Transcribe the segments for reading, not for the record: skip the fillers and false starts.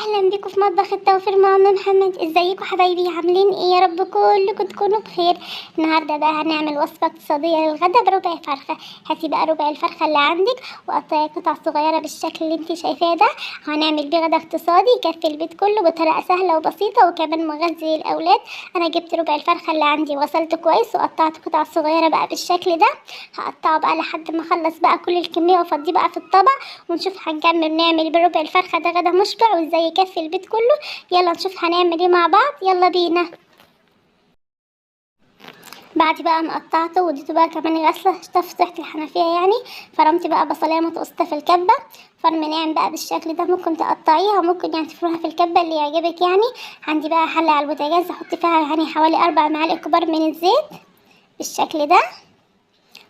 اهلا بيكم في مطبخ التوفير مع ام محمد. ازيكم حبايبي؟ عاملين ايه؟ يا رب كلكم تكونوا بخير. النهارده بقى هنعمل وصفه اقتصاديه للغدا بربع فرخه. هاتي بقى ربع الفرخه اللي عندك وقطعي قطع صغيره بالشكل اللي انت شايفاه ده. هنعمل بيه غدا اقتصادي يكفي البيت كله بطريقه سهله وبسيطه وكمان مغذي للاولاد. انا جبت ربع الفرخه اللي عندي وغسلته كويس وقطعت قطع صغيره بقى بالشكل ده. هقطعه بقى لحد ما اخلص بقى كل الكميه وافضيه بقى في الطبق، ونشوف هنكمل نعمل بربع الفرخه ده غدا مشبع وازاي يكفي البيت كله. يلا نشوف هنعمل ايه مع بعض، يلا بينا. بعد بقى ما قطعته واديته بقى كمان غسله طفت تحت الحنفيه يعني. فرمت بقى بصلايه متوسطه في الكبه، فرم ناعم بقى بالشكل ده. ممكن تقطعيها وممكن يعني تفرميها في الكبه اللي يعجبك يعني. عندي بقى حله على البوتاجاز احط فيها يعني حوالي 4 معالق كبار من الزيت بالشكل ده،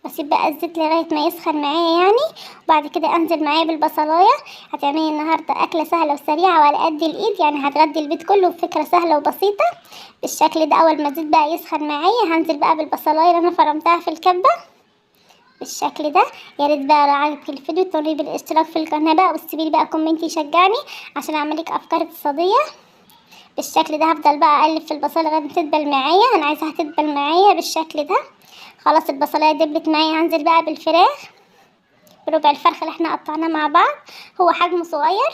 واسيب بقى الزيت لغايه ما يسخن معايا يعني. وبعد كده انزل معايا بالبصلايه. هتعملي النهارده اكله سهله وسريعه وعلى قد الايد يعني، هتغدي البيت كله بفكره سهله وبسيطه بالشكل ده. اول ما الزيت بقى يسخن معايا هنزل بقى بالبصلايه اللي انا فرمتها في الكبه بالشكل ده. يا ريت بقى لو عجبك الفيديو تقولي بالاشتراك في القناه بقى وتسيبيلي بقى كومنت يشجعني عشان اعملك افكار اقتصاديه بالشكل ده. هفضل بقى اقلب في البصله لغايه ما تدبل معايا، انا عايزاها تدبل معايا بالشكل ده. خلاص البصلايه دبلت معايا، هنزل بقى بالفراخ بربع الفرخه اللي احنا قطعناه مع بعض. هو حجمه صغير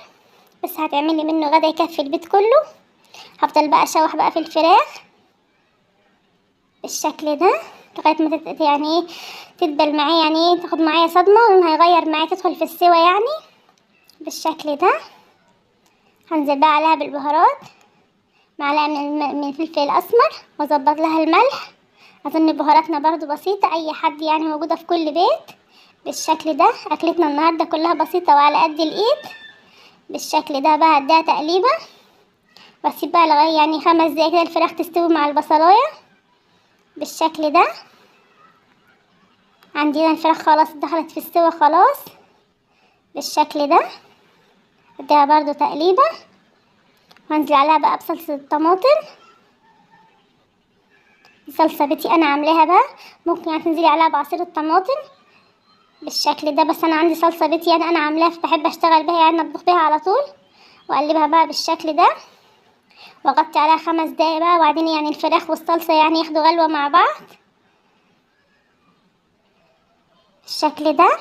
بس هتعملي منه غدا يكفي البيت كله. هفضل بقى اشوح بقى في الفراخ بالشكل ده لغايه ما يعني ايه تدبل معايا يعني ايه تاخد معايا صدمه ولونها هيغير معايا تدخل في السوا يعني بالشكل ده. هنزل بقى عليها بالبهارات، معلقه من الفلفل الاسمر واظبط لها الملح. اظن بهاراتنا برضو بسيطه اي حد يعني موجوده في كل بيت بالشكل ده. اكلتنا النهارده كلها بسيطه وعلى قد الايد بالشكل ده. بقى هديها تقليبه واسيب بقى لغايه يعني 5 دقايق كده الفراخ تستوي مع البصلايه بالشكل ده. عندنا الفراخ خلاص دخلت في السوا خلاص بالشكل ده. اديها برضو تقليبه وانزل عليها بقى بصلصه الطماطم. صلصه بيتي انا عاملاها بقى، ممكن يعني تنزلي عليها بعصير الطماطم بالشكل ده، بس انا عندي صلصه بيتي يعني انا عاملاها فبحب اشتغل بيها يعني اطبخ بيها على طول. واقلبها بقى بالشكل ده واغطي عليها 5 دقايق بقى، وبعدين يعني الفراخ والصلصه يعني ياخدوا غلوه مع بعض بالشكل ده.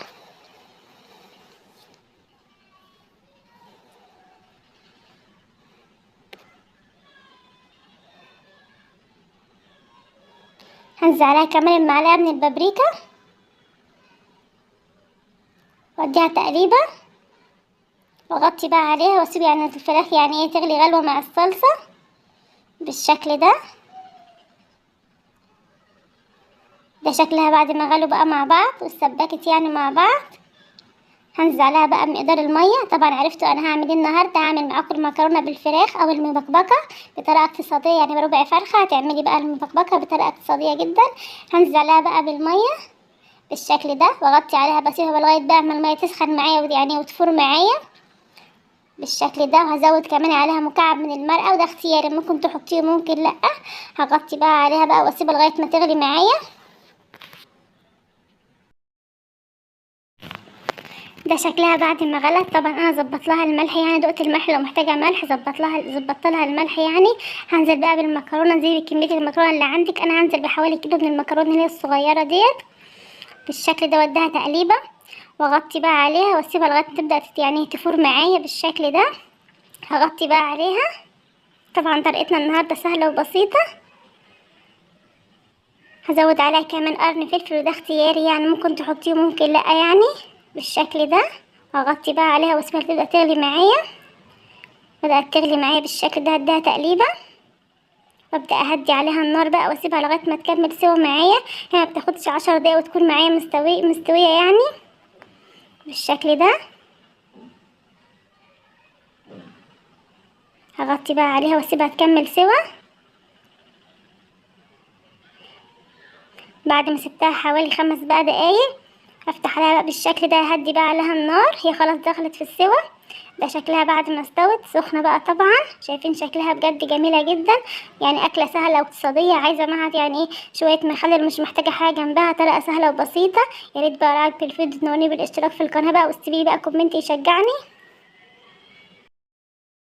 هنزل عليها كمان معلقه من البابريكا واديها تقليبه واغطي بقى عليها واسيب يعني الفراخ يعني ايه تغلي غلوه مع الصلصه بالشكل ده. ده شكلها بعد ما غلوا بقى مع بعض والسبكت يعني مع بعض. هنزل عليها بقى مقدار الميه. طبعا عرفتوا انا هعمل ايه النهارده، هعمل معاكم المكرونه بالفراخ او المبكبكه بطريقه اقتصاديه يعني بربع فرخه. هتعملي بقى المبكبكه بطريقه اقتصاديه جدا. هنزل عليها بقى بالميه بالشكل ده واغطي عليها بسيبها لغايه بقى ما الميه تسخن معايا يعني وتفور معايا بالشكل ده. وهزود كمان عليها مكعب من المرقه وده اختياري، ممكن تحطيه ممكن لا. هغطي بقى عليها بقى واسيبها لغايه ما تغلي معايا. ده شكلها بعد ما غلت. طبعا انا ظبط لها الملح يعني، دقت الملح لو محتاجه ملح ظبطت لها الملح يعني. هنزل بقى بالمكرونه زي بكميه المكرونه اللي عندك. انا هنزل بحوالي كيلو من المكرونه اللي هي الصغيره ديت بالشكل ده واديها تقليبه واغطي بقى عليها واسيبها لغايه ما تبدا يعني تفور معايا بالشكل ده. هغطي بقى عليها. طبعا طريقتنا النهارده سهله وبسيطه. هزود عليها كمان قرن فلفل وده اختياري يعني، ممكن تحطيه ممكن لا يعني بالشكل ده. هغطي بقى عليها واسيبها تبدا تغلي معايا. بدات تغلي معايا بالشكل ده هديها تقليبه وابدا اهدي عليها النار بقى واسيبها لغايه ما تكمل سوا معايا. هي ما بتاخدش 10 دقايق وتكون معايا مستويه يعني بالشكل ده. هغطي بقى عليها واسيبها تكمل سوا. بعد ما سبتها حوالي 5 بقى دقايق افتح عليها بقى بالشكل ده، هدي بقى عليها النار. هي خلاص دخلت في السوا. ده شكلها بعد ما استوت سخنه بقى. طبعا شايفين شكلها بجد جميله جدا يعني، اكله سهله واقتصاديه عايزه معها يعني ايه شويه مخلل، مش محتاجه حاجه جنبها، طريقه سهله وبسيطه. يا ريت بقى عجبك الفيديو تنورني بالاشتراك في القناه بقى وتسيبيلي بقى كومنت يشجعني.